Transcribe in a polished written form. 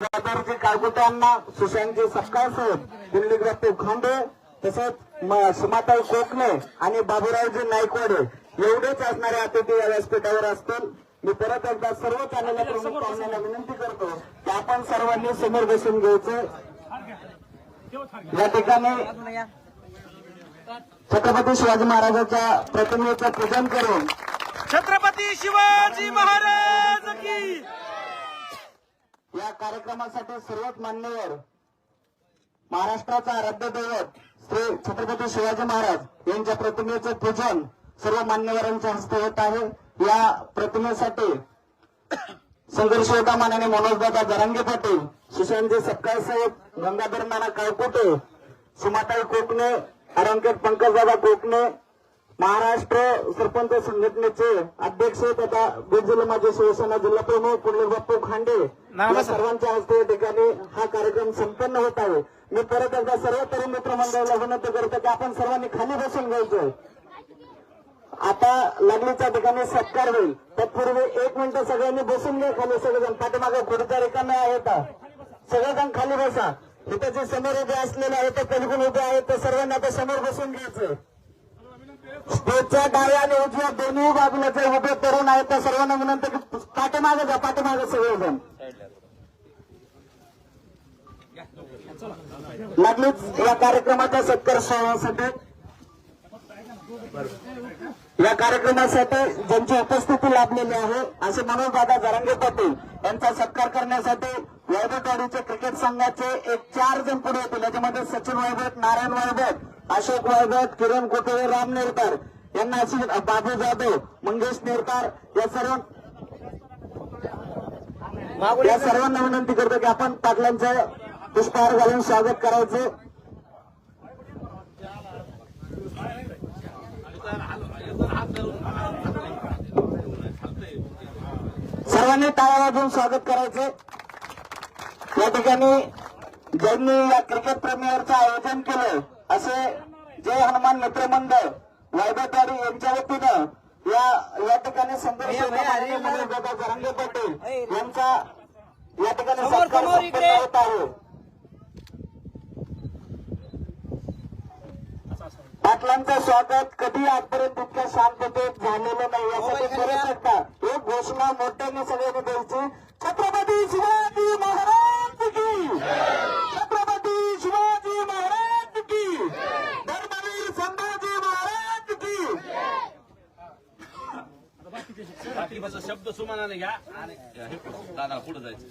गंगाधरजी काळगुटे यांना, सुशांतजी सपकाळ साहेब, दिल्लीग्रस्त खांडे, तसंच सुमाताई कोकणे आणि बाबूरावजी नाईकवाडे एवढेच असणारे अतिथी या व्यासपीठावर असतील. मी परत एकदा सर्व चॅनलला प्रमुख पाहुण्यांना विनंती करतो की आपण सर्वांनी समोर बसून घ्यायचं. या ठिकाणी छत्रपती शिवाजी महाराजांच्या प्रतिमेचं पूजन करून छत्रपती शिवाजी महाराज की या कार्यक्रमासाठी सर्वात मान्यवर महाराष्ट्राचा आराध्य दैवत श्री छत्रपती शिवाजी महाराज यांच्या प्रतिमेचं पूजन सर्व मान्यवरांच्या हस्ते होत आहे. या प्रतिमेसाठी संघर्ष योद्धा माननीय मनोजदादा जरांगे पाटील, सुशांतजी सपकाळ साहेब, गंगाधर नाना काळकुटे, सुमाताई कोकणे, अडवकेट पंकजदादा कोकणे, महाराष्ट्र सरपंच संघटनेचे अध्यक्ष तथा बीड जिल्हा माजी शिवसेना जिल्हा प्रमुख पुंडलिक बाप्पू खांडे या सर्वांच्या हस्ते या ठिकाणी हा कार्यक्रम संपन्न होत आहे. मी परत एकदा सर्व तरुण मित्र मंडळाला विनंती करतो की आपण सर्वांनी खाली बसून घ्यायचोय. आता लागलीच्या ठिकाणी सत्कार होईल, तत्पूर्वी 1 मिनिट सगळ्यांनी बसून घ्या खाली. सगळेजण पाठीमागे खुर्च्या रिकाम्या आहेत, सगळेजण खाली बसा. इथे जे समोर उभे असलेले आहेत ते पलीकडून उभे आहेत ते सर्वांनी आता समोर बसून घ्यायचं. स्टेजच्या डाव्या आणि उजव्या दोन्ही बाजूला जे उभे तरुण आहेत त्या सर्वांना विनंती की पाठीमागे जा, पाठीमागे सगळेजण. लागलीच या कार्यक्रमाच्या सत्कार सोहळ्यासाठी ज्यांची उपस्थिती लाभलेली आहे असे मनोजदादा जरांगे पाटील यांचा सत्कार करण्यासाठी वैभववाडीचे क्रिकेट संघाचे एक 4 जण पुढे होते. याच्यामध्ये सचिन वैभव, नारायण वैभव, अशोक वैभव, किरण कोटळे, राम नेरकार यांना अशी बाबू जाधव, मंगेश नेरकार या सर्वांना विनंती करतो की आपण पाटलांचं पुष्पहार घालून स्वागत करायचं. सर्वांनी टाळ्या वाजवून स्वागत करायचं. या ठिकाणी ज्यांनी या क्रिकेट प्रेमीवरचं आयोजन केलं असे जय हनुमान मित्रमंडळ वैभववाडी यांच्या वतीनं या ठिकाणी संघर्ष मनोजदादा जरांगे पाटील यांचा या ठिकाणी सत्कार संपन्न होत आहे. पाटलांचं स्वागत कधी आजपर्यंत इतक्या शांततेत झालेलं नाही. यासाठी करू शकता एक घोषणा मोठ्याने सगळ्यांनी द्यायची. छत्रपती शिवाजी महाराज की, छत्रपती शिवाजी महाराज की, धर्मवीर संभाजी महाराज की. बाकी शब्द सुमानाने घ्या आणि दादा पुढे जायचं.